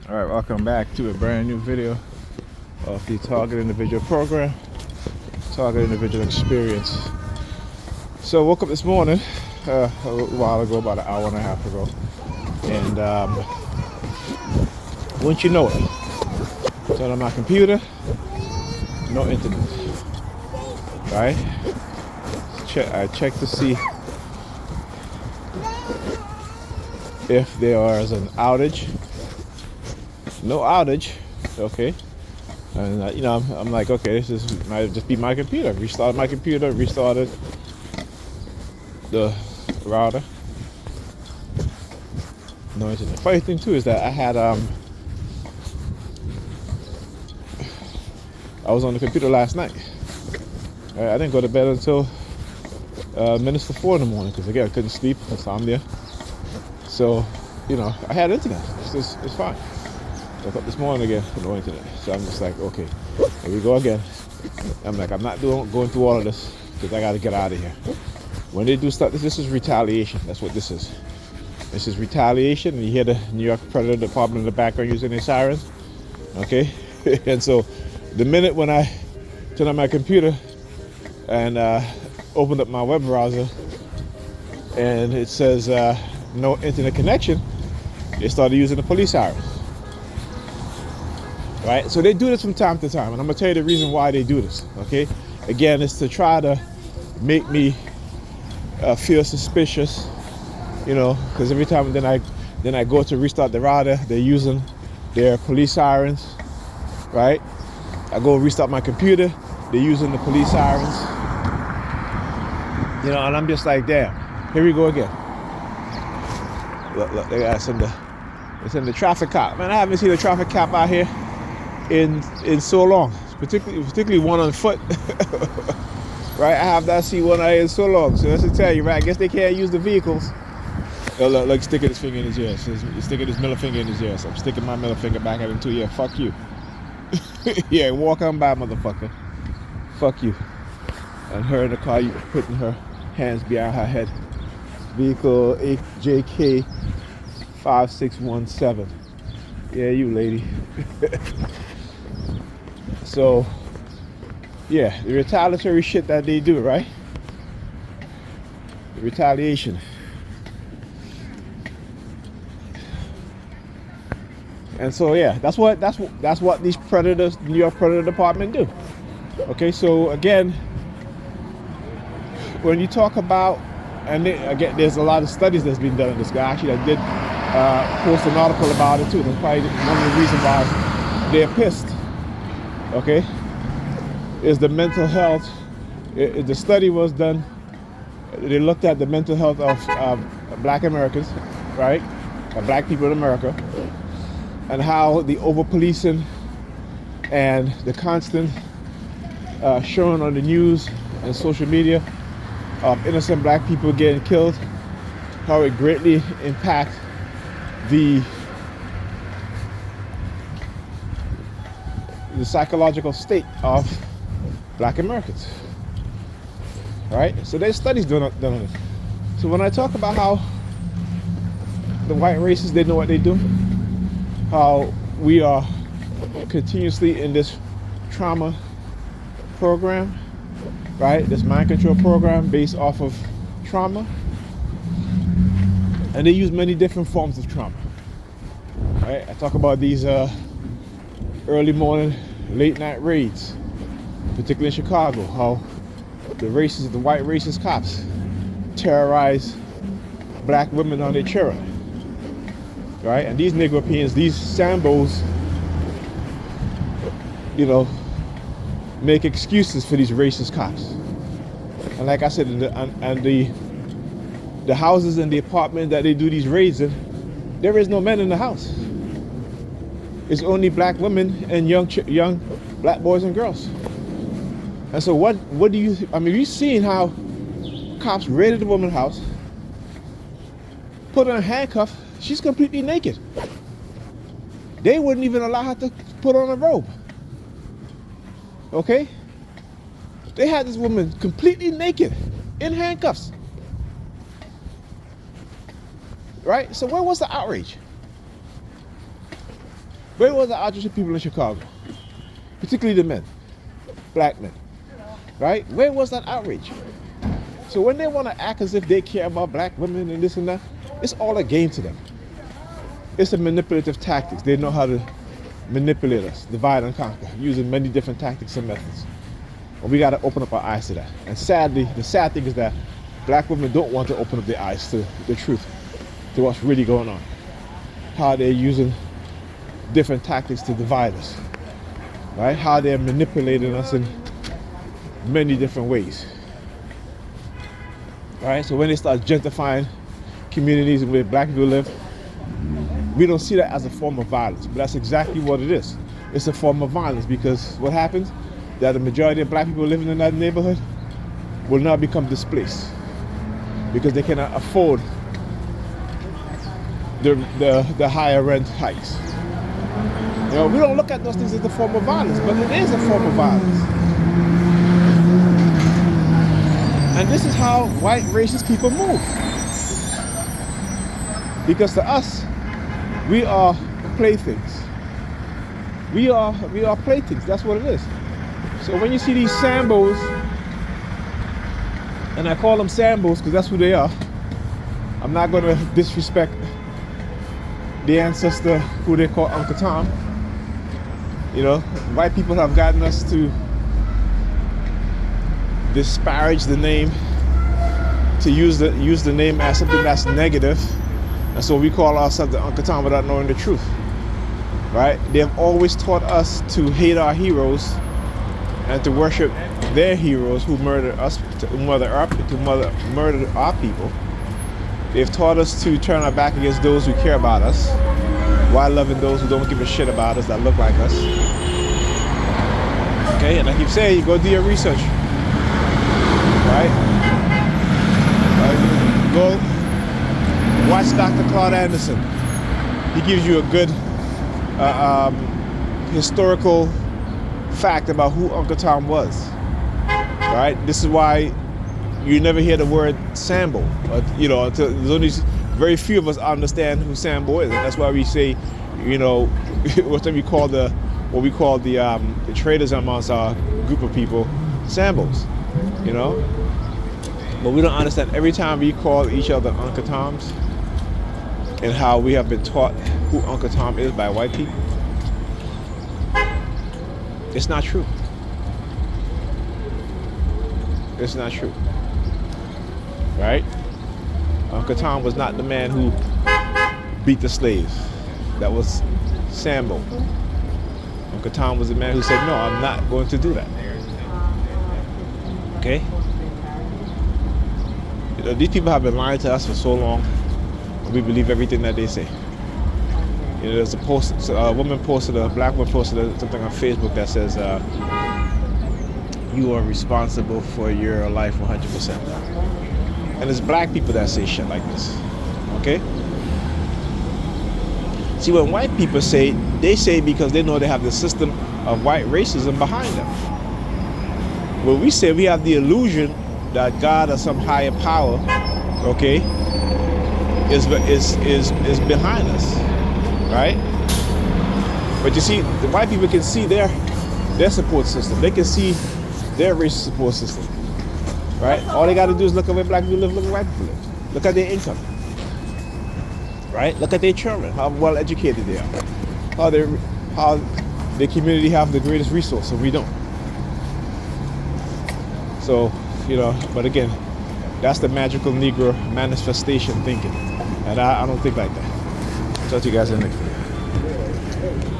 All right, welcome back to a brand new video of the Target Individual Program, Target Individual Experience. So woke up this morning, a while ago, about an hour and a half ago, and wouldn't you know it, turn on my computer, no internet, right? I checked to see if there was an outage. No outage, okay. And I'm like, okay, this might just be my computer. Restarted my computer, restarted the router. No internet. Funny thing too is that I had I was on the computer last night. I didn't go to bed until minutes to 4 in the morning because again I couldn't sleep, insomnia. So I had internet. It's fine. Woke up this morning again, no internet. So I'm just like, okay, here we go again. I'm like, I'm not going through all of this because I got to get out of here. When they do stuff, this is retaliation. That's what this is. This is retaliation. And you hear the New York Predator Department in the background using their sirens. Okay? And so the minute when I turn on my computer and opened up my web browser and it says no internet connection, they started using the police sirens. Right? So they do this from time to time, and I'm gonna tell you the reason why they do this. Okay? Again, it's to try to make me feel suspicious, because every time then I go to restart the router, they're using their police sirens, right? I go restart my computer, they're using the police sirens, and I'm just like, damn, here we go again. Look, they got it's in the traffic cop. Man, I haven't seen a traffic cop out here in so long, particularly one on foot. Right, I have not seen one out here in so long. So that's to tell you, right? I guess they can't use the vehicles. Oh, look, sticking his finger in his ear. So he's sticking his middle finger in his ear. So I'm sticking my middle finger back at him too. Yeah, fuck you. Yeah, walk on by, motherfucker. Fuck you. And her in the car, you putting her hands behind her head. Vehicle JK 5617. Yeah, you lady. So, yeah, the retaliatory shit that they do, right? The retaliation. And so, yeah, that's what these predators, New York Predator Department do. Okay, so again, when you talk about, and again, there's a lot of studies that's been done on this guy. Actually, I did post an article about it too. That's probably one of the reasons why they're pissed. Okay, is the mental health. The study was done. They looked at the mental health of Black Americans, right? Black people in America, and how the over-policing and the constant showing on the news and social media of innocent Black people getting killed, how it greatly impacts the psychological state of Black Americans, right? So there's studies done on it. So when I talk about how the white races, they know what they do, how we are continuously in this trauma program, right? This mind control program based off of trauma, and they use many different forms of trauma, right? I talk about these early morning, late night raids, particularly in Chicago, how the white racist cops terrorize Black women on their children, right? And these Negropeans, these Sambos, make excuses for these racist cops. And like I said, the houses and the apartment that they do these raids in, there is no men in the house. It's only Black women and young Black boys and girls. And so what do you, you've seen how cops raided the woman's house, put her in handcuffs, she's completely naked. They wouldn't even allow her to put on a robe. Okay? They had this woman completely naked in handcuffs. Right? So where was the outrage? Where was the outrage of people in Chicago? Particularly the men, black men, right? Where was that outrage? So when they want to act as if they care about black women and this and that, it's all a game to them. It's a manipulative tactics. They know how to manipulate us, divide and conquer, using many different tactics and methods. And we got to open up our eyes to that. And sadly, the sad thing is that black women don't want to open up their eyes to the truth, to what's really going on. How they're using different tactics to divide us, right? How they're manipulating us in many different ways, right? So when they start gentrifying communities where black people live, we don't see that as a form of violence, but that's exactly what it is. It's a form of violence because what happens, that the majority of black people living in that neighborhood will now become displaced because they cannot afford the higher rent hikes. You know, we don't look at those things as a form of violence, but it is a form of violence. And this is how white racist people move. Because to us, we are playthings. We are playthings. That's what it is. So when you see these Sambos, and I call them Sambos because that's who they are. I'm not going to disrespect the ancestor who they call Uncle Tom. You know, white people have gotten us to disparage the name, to use the name as something that's negative. And so we call ourselves the Uncle Tom without knowing the truth, right? They have always taught us to hate our heroes and to worship their heroes who murdered us, to murder our people. They've taught us to turn our back against those who care about us, while loving those who don't give a shit about us, that look like us. Okay, and I keep saying, you go do your research, right? Go watch Dr. Claude Anderson. He gives you a good historical fact about who Uncle Tom was. Right? This is why you never hear the word Sambo. You know, there's only very few of us understand who Sambo is, and that's why we say, you know, what we call the traders amongst our group of people, Sambos. You know, but we don't understand. Every time we call each other Uncle Toms, and how we have been taught who Uncle Tom is by white people, it's not true. It's not true. Right? Uncle Tom was not the man who beat the slaves. That was Sambo. Uncle Tom was the man who said, no, I'm not going to do that. Okay? You know, these people have been lying to us for so long. We believe everything that they say. You know, there's a post, a black woman posted something on Facebook that says, you are responsible for your life 100%. And it's black people that say shit like this. Okay? See, when white people say, they say because they know they have the system of white racism behind them. When we say we have the illusion that God or some higher power, okay, is behind us, right? But you see, the white people can see their support system. They can see their racist support system, right? All they got to do is look at where black people live, look at where white people live. Look at their income, right? Look at their children, how well educated they are, how their community have the greatest resource, and we don't. So, you know, but again, that's the magical Negro manifestation thinking, and I don't think like that. Talk to you guys in the next video.